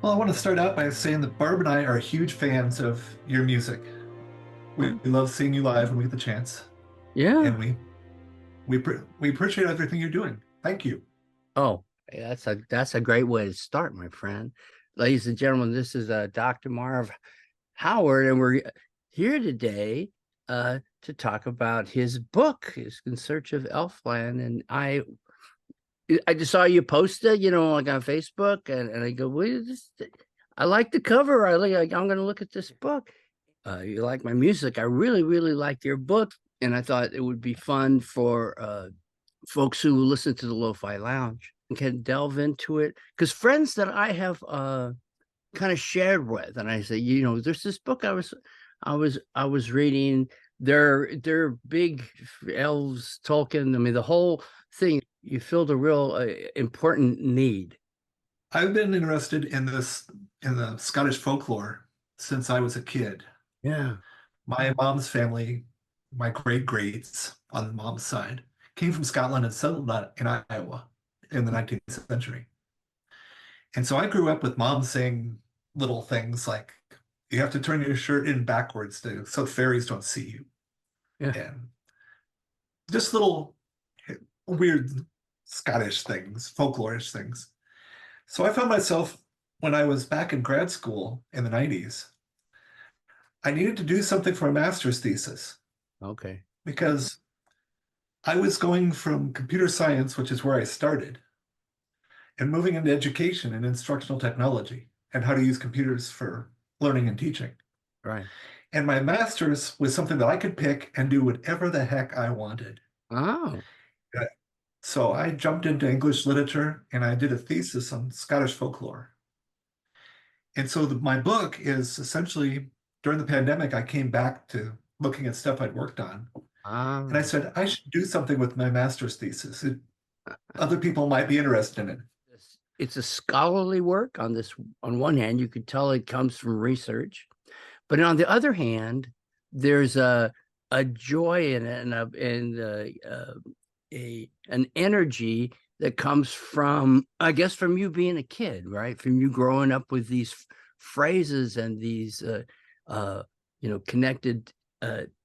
Well, I want to start out by saying that Barb and I are huge fans of your music. We love seeing you live when we get the chance, Yeah. and we appreciate everything you're doing. Thank you. Oh, that's a great way to start, my friend. Ladies and gentlemen, this is Dr. Marv Howard, and we're here today to talk about his book, his In Search of Elfland. And I just saw you post it, like on Facebook, and I go, I like the cover. I'm going to look at this book. You like my music. I really, really like your book. And I thought it would be fun for folks who listen to the Lo-Fi Lounge and can delve into it. Because friends that I have kind of shared with, and I say, there's this book I was reading. They're big elves, Tolkien. I mean, the whole thing. You filled a real important need. I've been interested in the Scottish folklore since I was a kid. Yeah. My mom's family, my great greats on the mom's side, came from Scotland and settled in Iowa in the 19th century. And so I grew up with mom saying little things like, you have to turn your shirt in backwards so fairies don't see you. Yeah. And just little weird Scottish things, folklorish things. So I found myself when I was back in grad school in the 90s, I needed to do something for my master's thesis Okay. because I was going from computer science, which is where I started, and moving into education and instructional technology and how to use computers for learning and teaching. Right. And my master's was something that I could pick and do whatever the heck I wanted. Oh. Uh, So I jumped into English literature and I did a thesis on Scottish folklore. And so my book is essentially during the pandemic, I came back to looking at stuff I'd worked on. And I Ah. said, I should do something with my master's thesis. Other people might be interested in it. It's a scholarly work on this. On one hand, you could tell it comes from research, but on the other hand, there's a joy in it and an energy that comes from, I guess, from you being a kid, right? From you growing up with these phrases and these uh, connected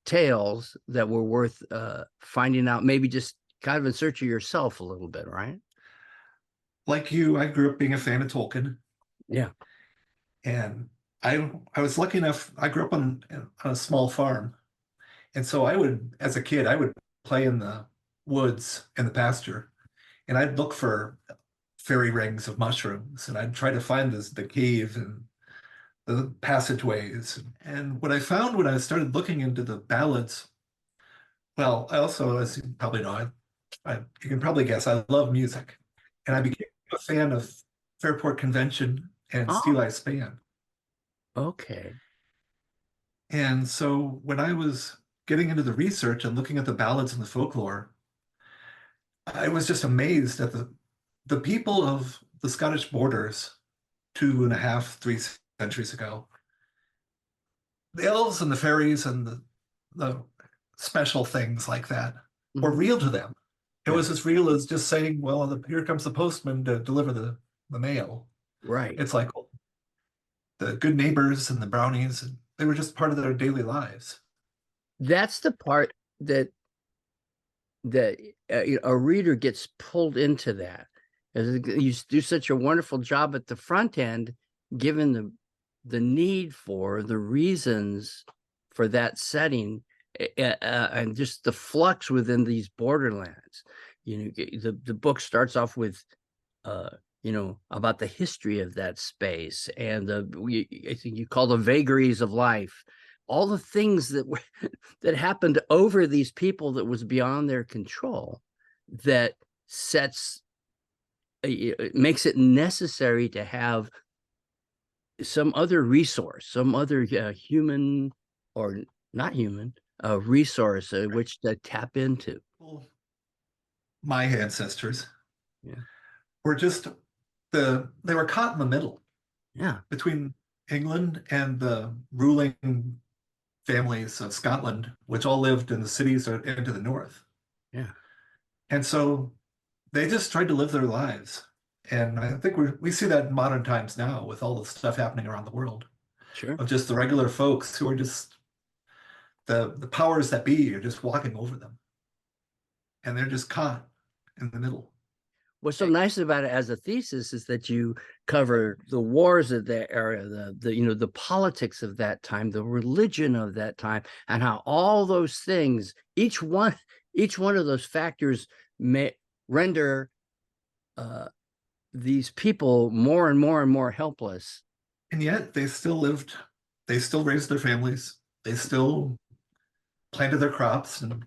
tales that were worth finding out. Maybe just kind of in search of yourself a little bit, right? Like you, I grew up being a fan of Tolkien. Yeah. And I was lucky enough, I grew up on a small farm. And so as a kid, I would play in the woods in the pasture, and I'd look for fairy rings of mushrooms, and I'd try to find the cave and the passageways. And what I found when I started looking into the ballads, well, I also, as you probably know, you can probably guess, I love music. And I became a fan of Fairport Convention and Steel Oh, Eye Span. okay. And so when I was getting into the research and looking at the ballads and the folklore, I was just amazed at the people of the Scottish borders 2.5, 3 centuries ago. The elves and the fairies and the special things like that were Mhm. real to them. It Yeah. was as real as just saying, well, here comes the postman to deliver the mail. Right. It's like the good neighbors and the brownies, and they were just part of their daily lives. That's the part that a reader gets pulled into that. As you do such a wonderful job at the front end, given the need for the reasons for that setting, and just the flux within these borderlands. The book starts off with uh about the history of that space and I think you call the vagaries of life, all the things that were that happened over these people that was beyond their control, that sets it makes it necessary to have some other resource, some other human or not human resource which to tap into. Well, my ancestors Yeah. were just they were caught in the middle Yeah. between England and the ruling families of Scotland, which all lived in the cities or into the north. Yeah. And so they just tried to live their lives. And I think we see that in modern times now with all the stuff happening around the world Sure. of just the regular folks who are just the powers that be are just walking over them, and they're just caught in the middle. What's so nice about it as a thesis is that you cover the wars of that era, the politics of that time, the religion of that time, and how all those things, each one of those factors may render these people more and more and more helpless. And yet they still lived, they still raised their families, they still planted their crops and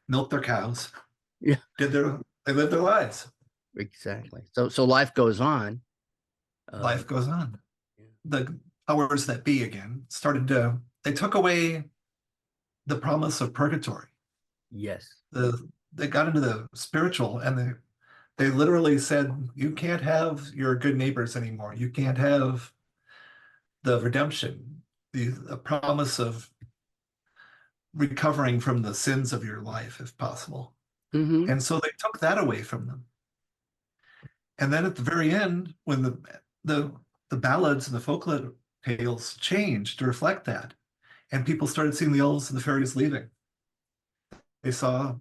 milked their cows, Yeah, they lived their lives. exactly. So life goes on. Life goes on. Yeah. The powers that be again started to, they took away the promise of purgatory. Yes. They got into the spiritual, and they literally said, you can't have your good neighbors anymore. You can't have the redemption, the promise of recovering from the sins of your life if possible. Mm-hmm. And so they took that away from them. And then at the very end, when the the ballads and the folklore tales changed to reflect that, and people started seeing the elves and the fairies leaving. They saw,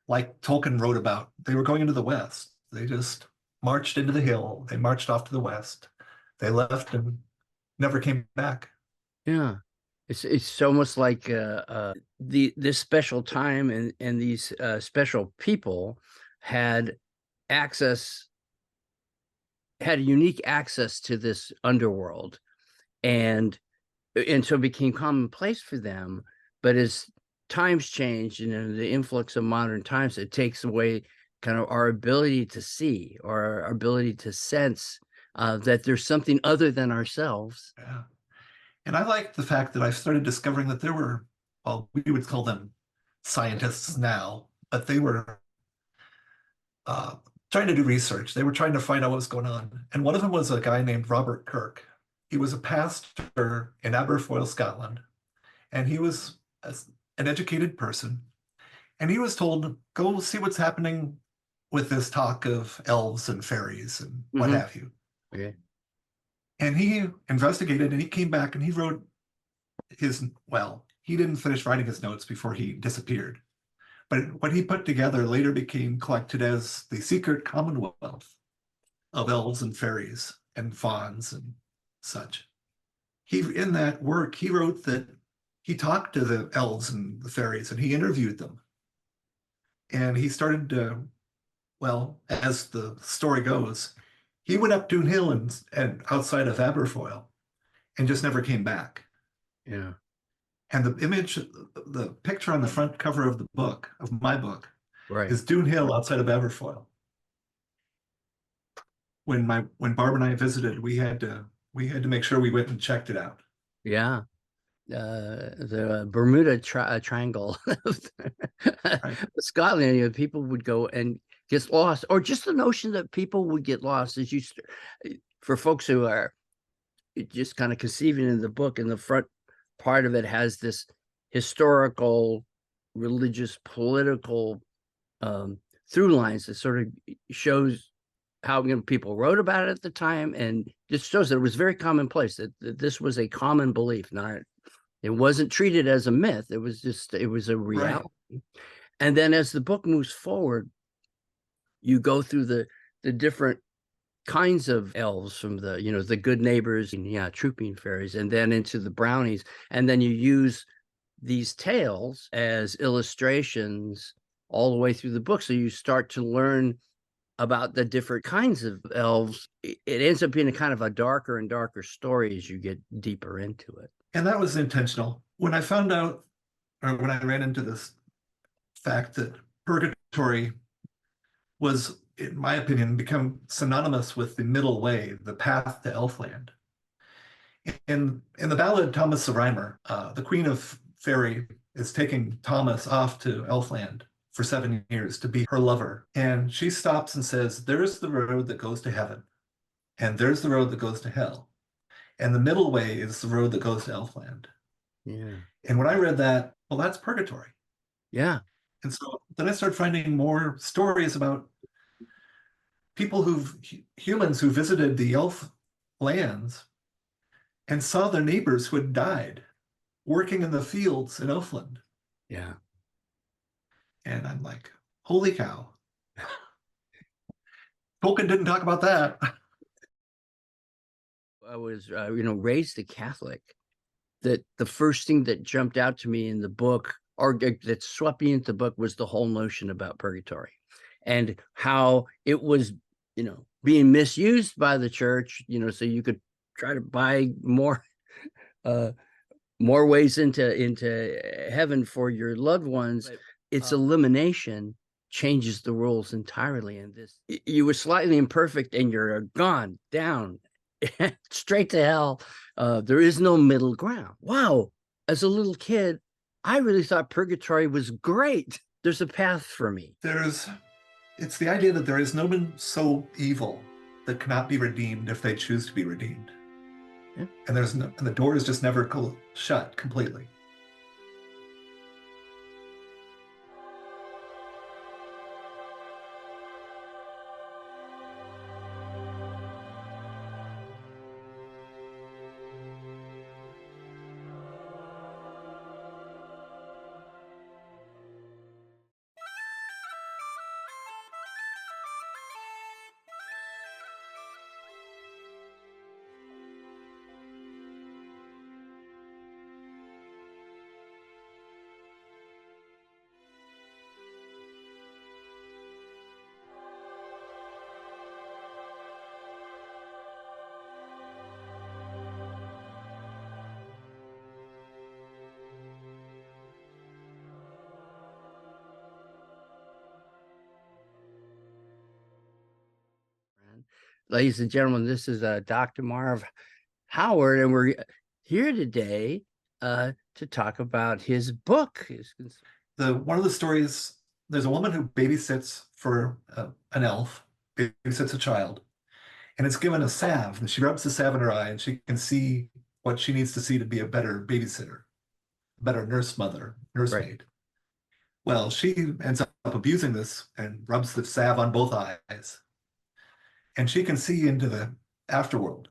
like Tolkien wrote about, they were going into the west. They just marched into the hill. They marched off to the west. They left and never came back. Yeah. It's almost like this special time and these special people had access had unique access to this underworld, and so it became commonplace for them. But as times changed and the influx of modern times, it takes away kind of our ability to see or our ability to sense that there's something other than ourselves. Yeah. And I like the fact that I started discovering that there were, well, we would call them scientists now, but they were uh, trying to do research. They were trying to find out what was going on. And one of them was a guy named Robert Kirk. He was a pastor in Aberfoyle, Scotland, and he was an educated person. And he was told, go see what's happening with this talk of elves and fairies and what Mm-hmm. have you. Okay. And he investigated and he came back and he wrote well, he didn't finish writing his notes before he disappeared. But what he put together later became collected as the Secret Commonwealth of Elves and Fairies and Fauns and such. In that work, he wrote that he talked to the elves and the fairies and he interviewed them. And he started to, well, as the story goes, he went up Dune Hill and outside of Aberfoyle and just never came back. Yeah. And the picture on the front cover of the book, of my book, Right. is Dune Hill outside of Aberfoyle. When Barb and I visited, we had to make sure we went and checked it out. Yeah. The Bermuda Triangle, Right. Scotland. People would go and get lost, or just the notion that people would get lost is for folks who are just kind of conceiving in the book. In the front part of it has this historical, religious, political through lines that sort of shows how people wrote about it at the time, and just shows that it was very commonplace, that this was a common belief. It wasn't treated as a myth. It was a reality. Right. And then as the book moves forward, you go through the different kinds of elves, from the good neighbors and trooping fairies, and then into the brownies. And then you use these tales as illustrations all the way through the book. So you start to learn about the different kinds of elves. It ends up being a kind of a darker and darker story as you get deeper into it. And that was intentional. When I found out, or when I ran into this fact that purgatory was, in my opinion, become synonymous with the middle way, the path to Elfland. In the ballad Thomas the Rhymer, the Queen of Fairy is taking Thomas off to Elfland for 7 years to be her lover. And she stops and says, there's the road that goes to heaven, and there's the road that goes to hell. And the middle way is the road that goes to Elfland. Yeah. And when I read that, well, that's purgatory. Yeah. And so then I started finding more stories about people humans who visited the elf lands and saw their neighbors who had died working in the fields in Elfland. Yeah. And I'm like, holy cow. Tolkien didn't talk about that. I was, raised a Catholic. That the first thing that jumped out to me in the book, or that swept me into the book, was the whole notion about purgatory and how it was, being misused by the church, so you could try to buy more ways into heaven for your loved ones. But its elimination changes the rules entirely. And you were slightly imperfect and you're gone down straight to hell. There is no middle ground. Wow. As a little kid, I really thought purgatory was great. There's a path for me. It's the idea that there is no one so evil that cannot be redeemed if they choose to be redeemed. Yeah. And the door is just never shut completely. Ladies and gentlemen, this is Dr. Marv Howard, and we're here today to talk about his book. One of the stories, there's a woman who babysits for an elf, babysits a child, and it's given a salve, and she rubs the salve in her eye, and she can see what she needs to see to be a better babysitter, a better nursemaid. Right. Well, she ends up abusing this and rubs the salve on both eyes. And she can see into the afterworld.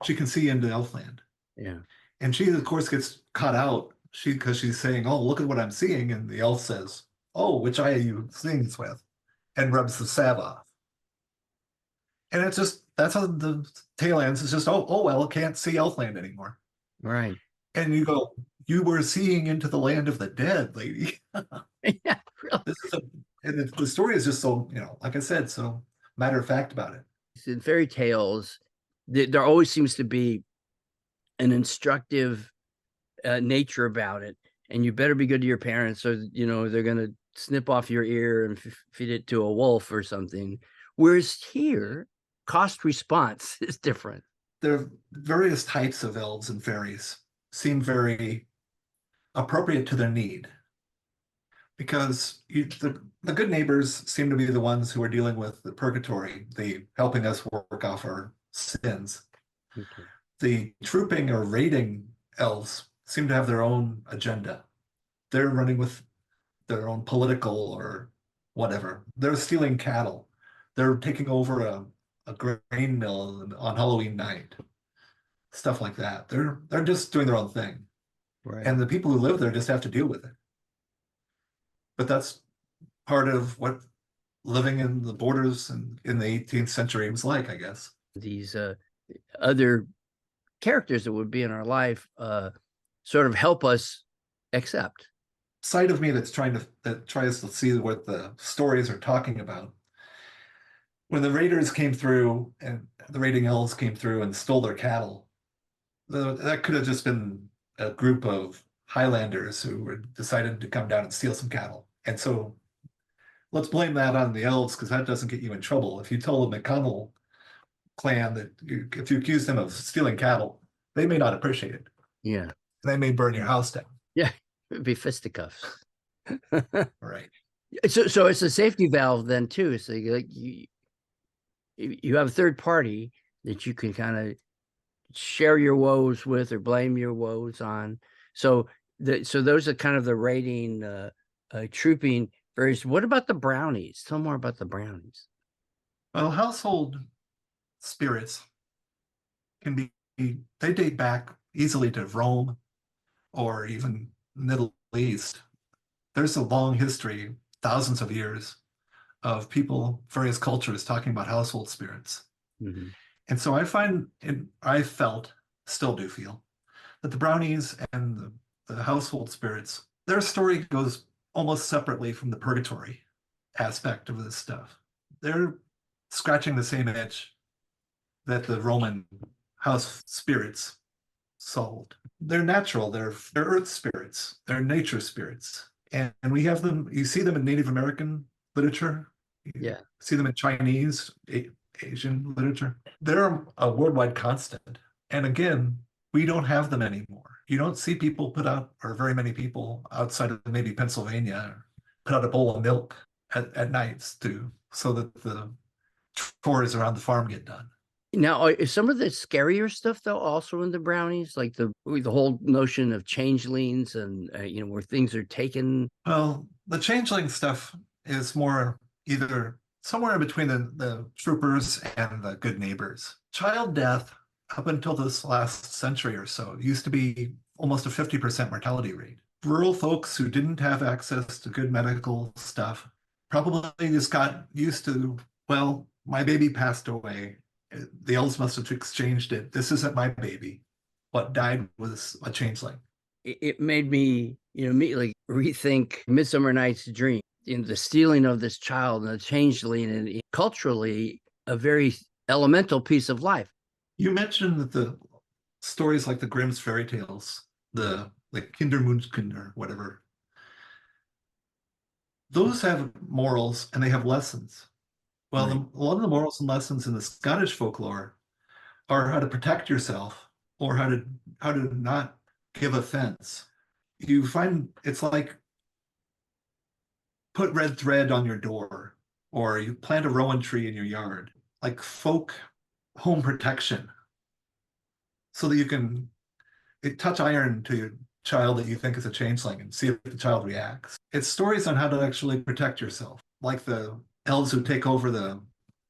She can see into Elfland. Yeah. And she, of course, gets caught out because she's saying, oh, look at what I'm seeing. And the elf says, oh, which eye are you seeing this with? And rubs the salve off. And it's just, that's how the tale ends. It's just, oh, well, can't see Elfland anymore. Right. And you go, you were seeing into the land of the dead, lady. Yeah, really. And the story is just so, like I said, so matter of fact about it. In fairy tales, there always seems to be an instructive nature about it, and you better be good to your parents, or they're going to snip off your ear and feed it to a wolf or something. Whereas here, cost response is different. There are various types of elves and fairies seem very appropriate to their need, because the good neighbors seem to be the ones who are dealing with the purgatory, the helping us work off our sins. Okay. The trooping or raiding elves seem to have their own agenda. They're running with their own political or whatever. They're stealing cattle. They're taking over a grain mill on Halloween night. Stuff like that. They're just doing their own thing. Right. And the people who live there just have to deal with it. But that's part of what living in the borders in the 18th century was like, I guess. These other characters that would be in our life sort of help us accept. Side of me that tries to see what the stories are talking about. When the raiders came through and the raiding elves came through and stole their cattle, that could have just been a group of Highlanders who decided to come down and steal some cattle. And so let's blame that on the elves, because that doesn't get you in trouble. If you told the McConnell clan that if you accused them of stealing cattle, they may not appreciate it. Yeah. They may burn your house down. Yeah. It'd be fisticuffs. Right. So it's a safety valve then too. So you have a third party that you can kind of share your woes with or blame your woes on. So those are kind of the raiding, trooping fairies. What about the brownies? Tell more about the brownies. Well, household spirits can be, they date back easily to Rome or even Middle East. There's a long history, thousands of years, of people, various cultures talking about household spirits. Mhm. And so I find, and I felt, still do feel, that the brownies and the household spirits, their story goes almost separately from the purgatory aspect of this stuff. They're scratching the same itch that the Roman house spirits solved. They're natural, they're earth spirits, they're nature spirits. And we have them, you see them in Native American literature, you Yeah. see them in Chinese, Asian literature. They're a worldwide constant. And again, we don't have them anymore. You don't see people put out, or very many people outside of maybe Pennsylvania, put out a bowl of milk at nights too, so that the chores around the farm get done. Now, is some of the scarier stuff though also in the brownies, like the whole notion of changelings and where things are taken? Well, the changeling stuff is more either somewhere in between the troopers and the good neighbors. Child death, up until this last century or so, used to be almost a 50% mortality rate. Rural folks who didn't have access to good medical stuff probably just got used to, well, my baby passed away. The elves must have exchanged it. This isn't my baby. What died was a changeling. It made me, immediately rethink Midsummer Night's Dream, the stealing of this child and the changeling, and culturally a very elemental piece of life. You mentioned that the stories like the Grimm's fairy tales, the Kindermundskin, whatever, those have morals and they have lessons. Well, Right. a lot of the morals and lessons in the Scottish folklore are how to protect yourself or how to not give offense. You find it's like put red thread on your door, or you plant a rowan tree in your yard, like folk home protection, so that you can touch iron to your child that you think is a changeling and see if the child reacts. It's stories on how to actually protect yourself, like the elves who take over the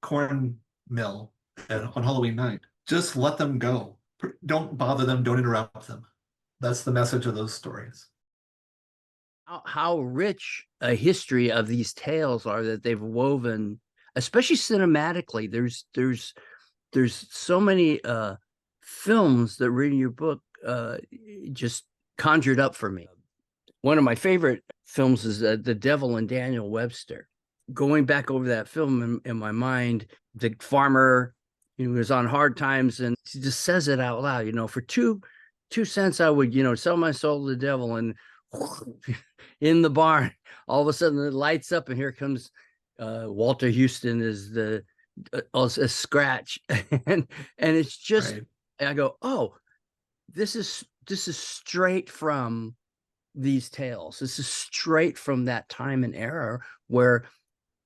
corn mill on Halloween night. Just let them go. Don't bother them. Don't interrupt them. That's the message of those stories. How rich a history of these tales are that they've woven, especially cinematically. There's so many films that reading your book just conjured up for me. One of my favorite films is The Devil and Daniel Webster. Going back over that film in my mind, the farmer, was on hard times and he just says it out loud, for 2 cents I would, sell my soul to the devil. And in the barn, all of a sudden it lights up and here comes Walter Houston as the a scratch. and it's just, Right. and I go, oh, this is straight from these tales. This is straight from that time and era where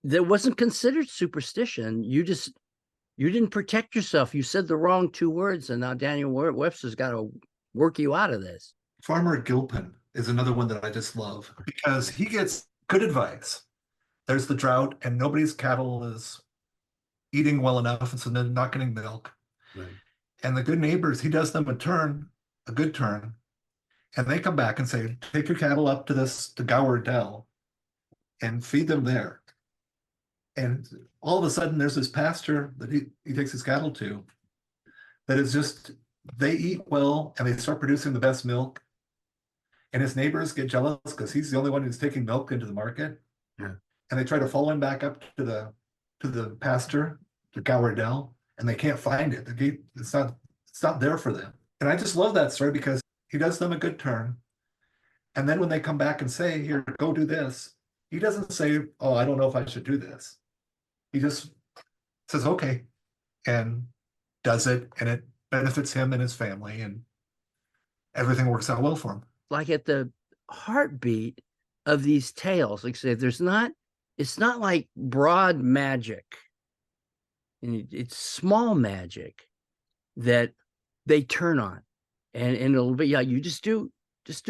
that wasn't considered superstition. You didn't protect yourself. You said the wrong 2 words, and now Daniel Webster's got to work you out of this. Farmer Gilpin is another one that I just love because he gets good advice. There's the drought, and nobody's cattle is eating well enough, and so they're not getting milk. Right. And the good neighbors, he does them a good turn, and they come back and say, take your cattle up to Gower Dell and feed them there. And all of a sudden there's this pasture that he takes his cattle to that is just, they eat well and they start producing the best milk. And his neighbors get jealous because he's the only one who's taking milk into the market. Yeah. And they try to follow him back up to the pasture, to Gower Dell, and they can't find it. It's not there for them. And I just love that story because he does them a good turn. And then when they come back and say, here, go do this, he doesn't say, oh, I don't know if I should do this. He just says, okay, and does it, and it benefits him and his family, and everything works out well for him. Like at the heartbeat of these tales, like I say, it's not like broad magic, and it's small magic that they turn on. And a little bit, yeah, you just do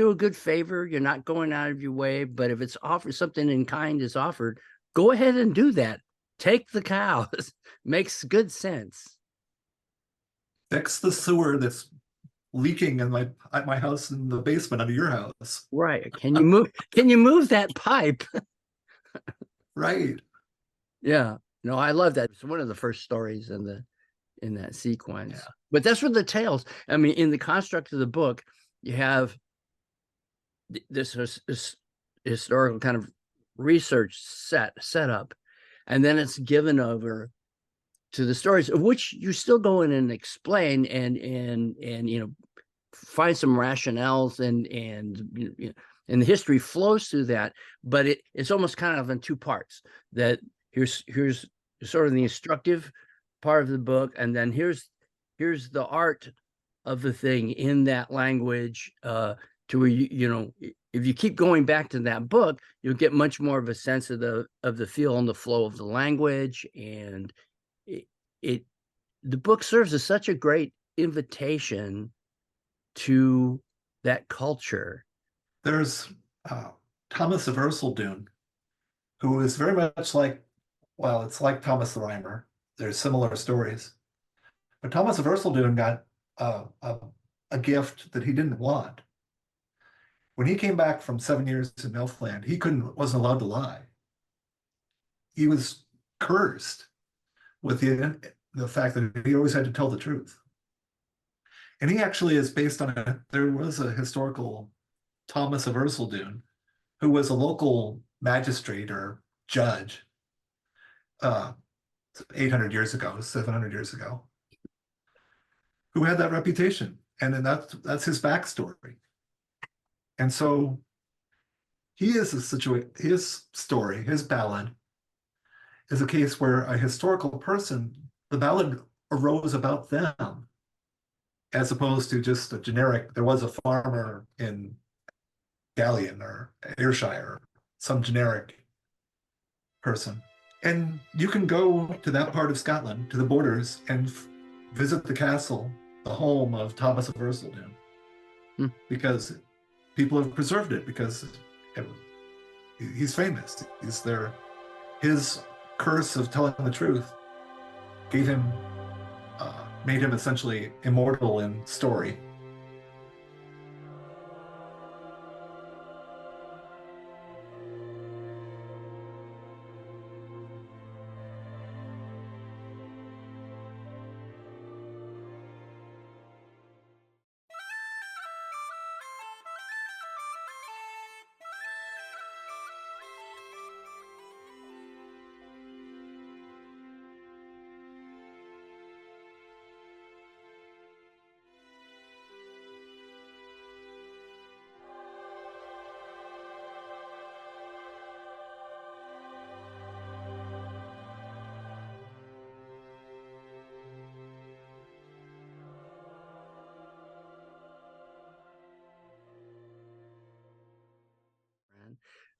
a good favor. You're not going out of your way, but if it's offered, something in kind is offered, go ahead and do that. take the cows. Makes good sense. Fix the sewer that's leaking in my house in the basement under your house. Right. Can you move that pipe? Right. Yeah. No, I love that. It's one of the first stories in that sequence. Yeah. But that's where the tales, I mean, in the construct of the book, you have this historical kind of research set up, and then it's given over to the stories, of which you still go in and explain and find some rationales and the history flows through that, but it's almost kind of in two parts. That here's sort of the instructive part of the book, and then here's the art of the thing in that language, to where if you keep going back to that book, you'll get much more of a sense of the feel and the flow of the language. And it the book serves as such a great invitation to that culture. There's Thomas of Ercildown, who is very much like, well, it's like Thomas the Rhymer. There's similar stories. But Thomas of Ercildown got a gift that he didn't want. When he came back from 7 years in Elfland, he wasn't allowed to lie. He was cursed with the fact that he always had to tell the truth. And he actually is based on there was a historical Thomas of Ercildown, who was a local magistrate or judge 800 years ago, 700 years ago, who had that reputation. And then that's his backstory. And so his story, his ballad, is a case where a historical person, the ballad arose about them, as opposed to just a generic, there was a farmer in Gallion or Ayrshire, some generic person. And you can go to that part of Scotland, to the borders, and visit the castle, the home of Thomas of Ercildown, because people have preserved it, because he's famous. His curse of telling the truth made him essentially immortal in story.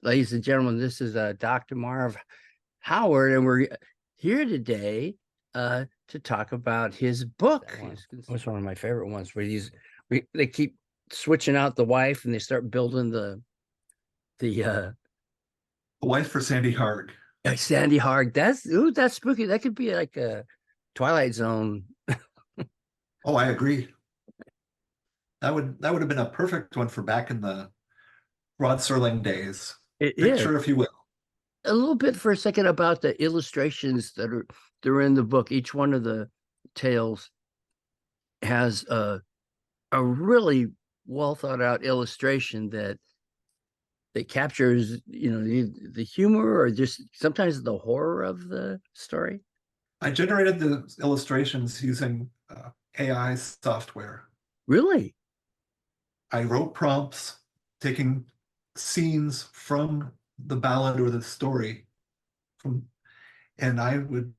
Ladies and gentlemen, this is Dr. Marv Howard, and we're here today to talk about his book. It's one of my favorite ones, where they keep switching out the wife, and they start building the wife for Sandy Harg. Sandy Harg. That's spooky. That could be like a Twilight Zone. Oh, I agree. That would have been a perfect one for back in the Rod Serling days. Picture, if you will. A little bit for a second about the illustrations that are in the book. Each one of the tales has a really well thought out illustration that captures the humor, or just sometimes the horror of the story. I generated the illustrations using AI software. Really? I wrote prompts, taking scenes from the ballad or the story, and I would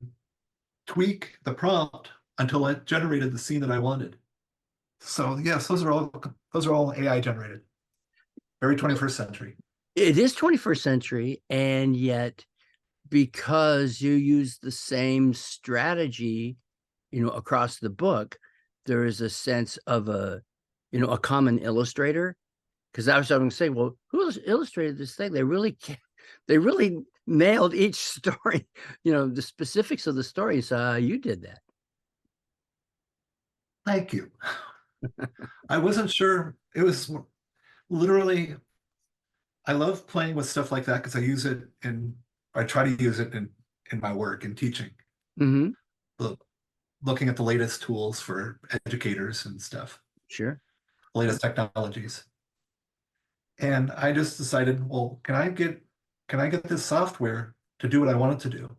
tweak the prompt until it generated the scene that I wanted. So yes, those are all AI generated. Very 21st century. It is 21st century, and yet, because you use the same strategy, across the book, there is a sense of a common illustrator. Because I was going to say, well, who illustrated this thing? They really nailed each story. The specifics of the stories. You did that. Thank you. I wasn't sure. It was literally, I love playing with stuff like that because I try to use it in my work in teaching. Mm-hmm. Look, looking at the latest tools for educators and stuff, Sure. the latest technologies. And I just decided, well, can I get this software to do what I want it to do?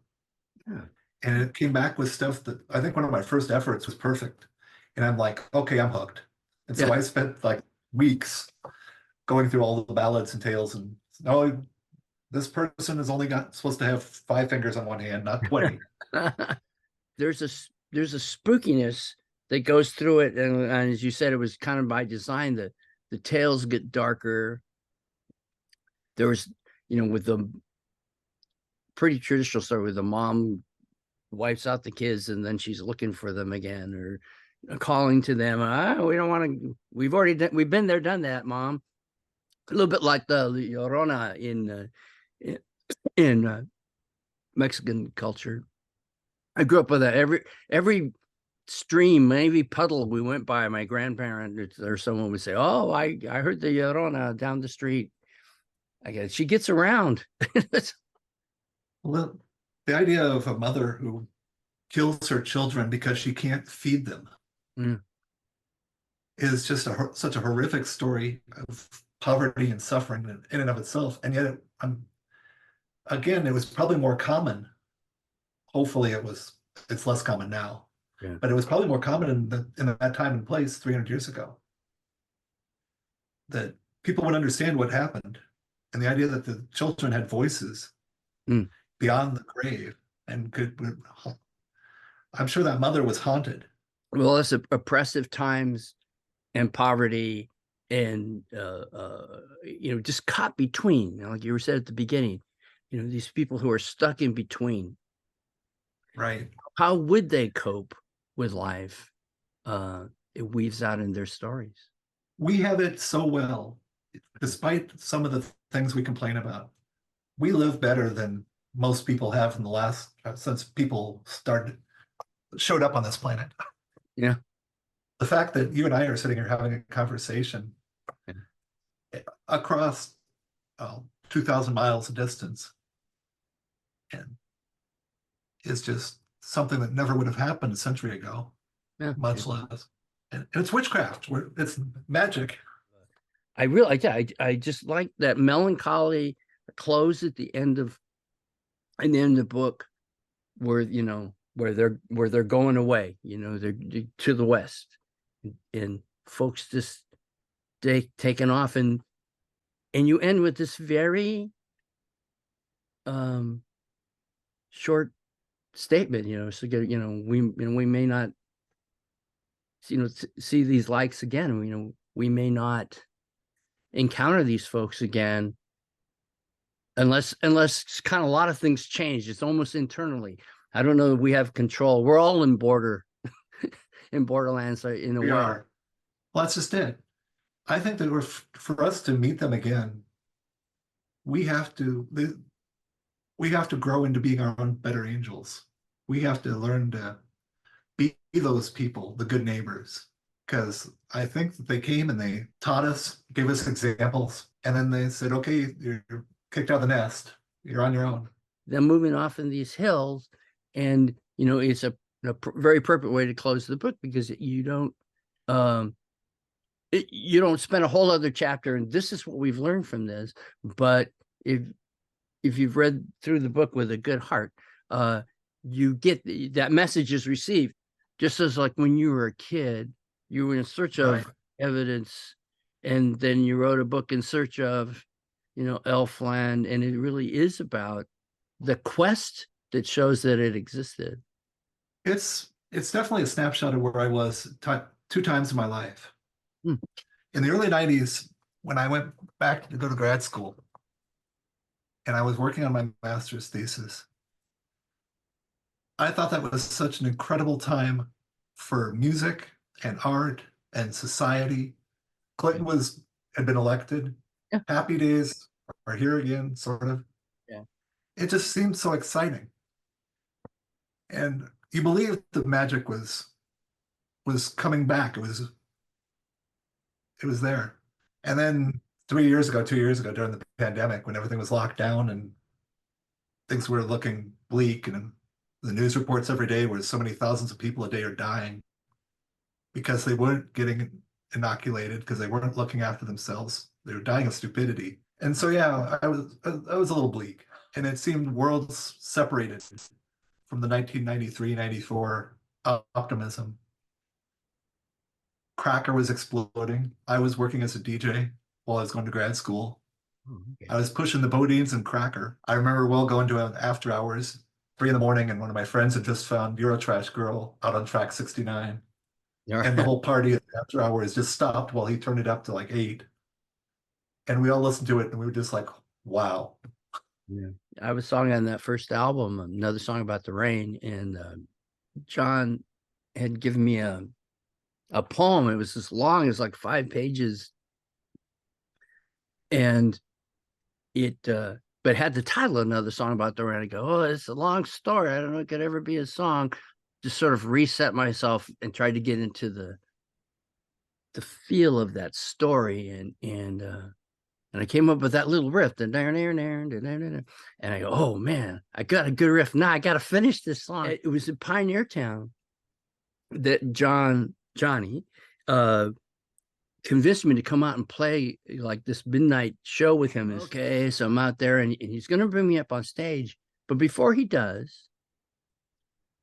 Yeah. And it came back with stuff that I think one of my first efforts was perfect. And I'm like, okay, I'm hooked. And so Yeah. I spent like weeks going through all the ballads and tales and oh, this person is only got supposed to have 5 fingers on one hand, not 20. There's a spookiness that goes through it, and as you said, it was kind of by design. The tales get darker. There was, with the pretty traditional story where the mom wipes out the kids and then she's looking for them again, or calling to them. We don't want to. We've been there, done that, mom. A little bit like the Llorona in Mexican culture. I grew up with that. Every stream, maybe puddle we went by, my grandparent or someone would say, "Oh, I heard the Llorona down the street." I guess she gets around. Well, the idea of a mother who kills her children because she can't feed them Mm. is just such a horrific story of poverty and suffering in and of itself. And yet, again, it was probably more common. Hopefully, it's less common now, Yeah. but it was probably more common in that time and place 300 years ago that people would understand what happened, and the idea that the children had voices Mm. beyond the grave and I'm sure that mother was haunted. Well, it's oppressive times and poverty, and just caught between. Like you said at the beginning, these people who are stuck in between. Right. How would they cope with life? It weaves out in their stories. We have it so well, despite some of the things we complain about. We live better than most people have in the last since people showed up on this planet. Yeah. The fact that you and I are sitting here having a conversation across 2,000 miles of distance and is just something that never would have happened a century ago, Yeah. much less. And it's witchcraft. It's magic. I just like that melancholy close at the end of the book, where they're going away, they're to the west, and folks just taking off, and you end with this very short statement, so we may not see these likes again. We may not encounter these folks again unless kind of a lot of things change. It's almost internally. I don't know if we have control. We're all in borderlands in a We way. are. Well, that's just it. I think that for us to meet them again, we have to grow into being our own better angels. We have to learn to be those people, the good neighbors. Because I think that they came and they taught us, gave us examples, and then they said, okay, you're kicked out of the nest. You're on your own. Them moving off in these hills, and it's a very perfect way to close the book, because you don't spend a whole other chapter and this is what we've learned from this. But if you've read through the book with a good heart, you get that message is received. Just as like when you were a kid, you were in search of Right. evidence, and then you wrote a book in search of Elfland, and it really is about the quest that shows that it existed. It's definitely a snapshot of where I was 2 times in my life. Hmm. In the early 90s, when I went back to go to grad school and I was working on my master's thesis, I thought that was such an incredible time for music and art and society. Clinton had been elected. Yeah. Happy days are here again, sort of. Yeah. it just seemed so exciting. And you believed the magic was coming back. It was there. And then 3 years ago, 2 years ago, during the pandemic, when everything was locked down and things were looking bleak, and the news reports every day where so many thousands of people a day are dying because they weren't getting inoculated, because they weren't looking after themselves. They were dying of stupidity. And so, yeah, I was a little bleak. And it seemed worlds separated from the 1993, 94 optimism. Cracker was exploding. I was working as a DJ while I was going to grad school. Oh, okay. I was pushing the Bodines and Cracker. I remember well going to an after hours, 3 in the morning, and one of my friends had just found Eurotrash Girl out on track 69. And the whole party after hours just stopped while he turned it up to like 8. And we all listened to it and we were just like, wow. Yeah. I have a song on that first album, another song about the rain, and John had given me a poem. It was this long, it was like 5 pages. And it but had the title of another song about the rain. I go, oh, it's a long story. I don't know if it could ever be a song. Just sort of reset myself and tried to get into the feel of that story, and I came up with that little riff, and I go, oh man, I got a good riff. Now I got to finish this song. It was in Pioneer Town that Johnny convinced me to come out and play like this midnight show with him. Okay, so I'm out there, and he's going to bring me up on stage. But before he does,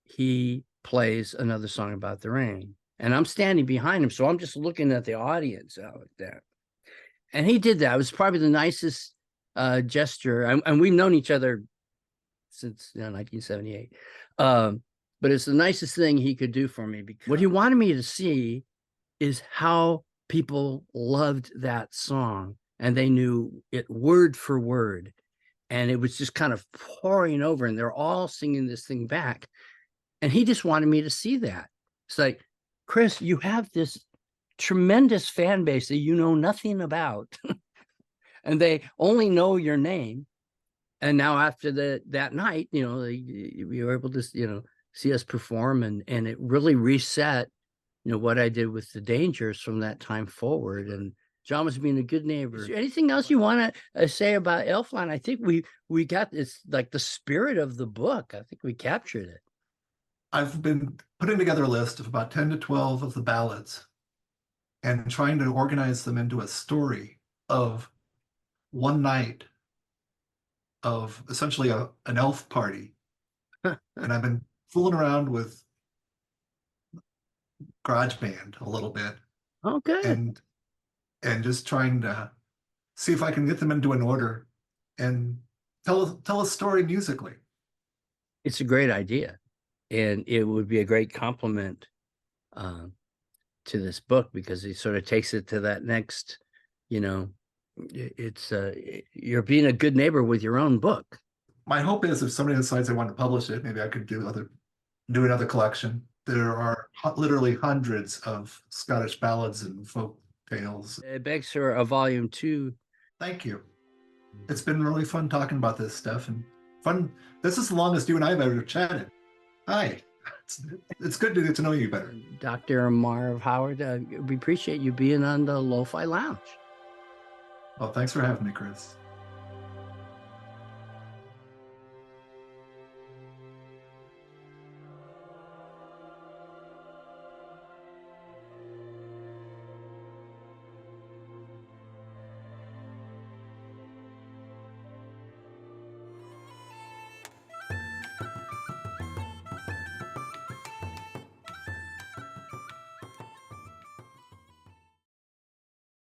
he plays another song about the rain. And I'm standing behind him, so I'm just looking at the audience out there. And he did that. It was probably the nicest gesture. And we've known each other since 1978. But it's the nicest thing he could do for me. Because what he wanted me to see is how people loved that song. And they knew it word for word. And it was just kind of pouring over. And they're all singing this thing back. And he just wanted me to see that. It's like, Chris, you have this tremendous fan base that you know nothing about. And they only know your name. And now after that night, we were able to, see us perform, and it really reset, what I did with the Dangers from that time forward. And John was being a good neighbor. Is there anything else you want to say about Elfland? I think we got this, like the spirit of the book. I think we captured it. I've been putting together a list of about 10 to 12 of the ballads and trying to organize them into a story of one night of essentially an elf party. And I've been fooling around with GarageBand a little bit. Oh, good. And just trying to see if I can get them into an order and tell a story musically. It's a great idea. And it would be a great compliment to this book, because it sort of takes it to that next, it's you're being a good neighbor with your own book. My hope is if somebody decides they want to publish it, maybe I could do another collection. There are literally hundreds of Scottish ballads and folk tales. It begs for a volume 2. Thank you. It's been really fun talking about this stuff, and fun. This is the longest you and I have ever chatted. Hi. It's good to get to know you better. Dr. Marv Howard, we appreciate you being on the Lo-Fi Lounge. Well, thanks for having me, Chris.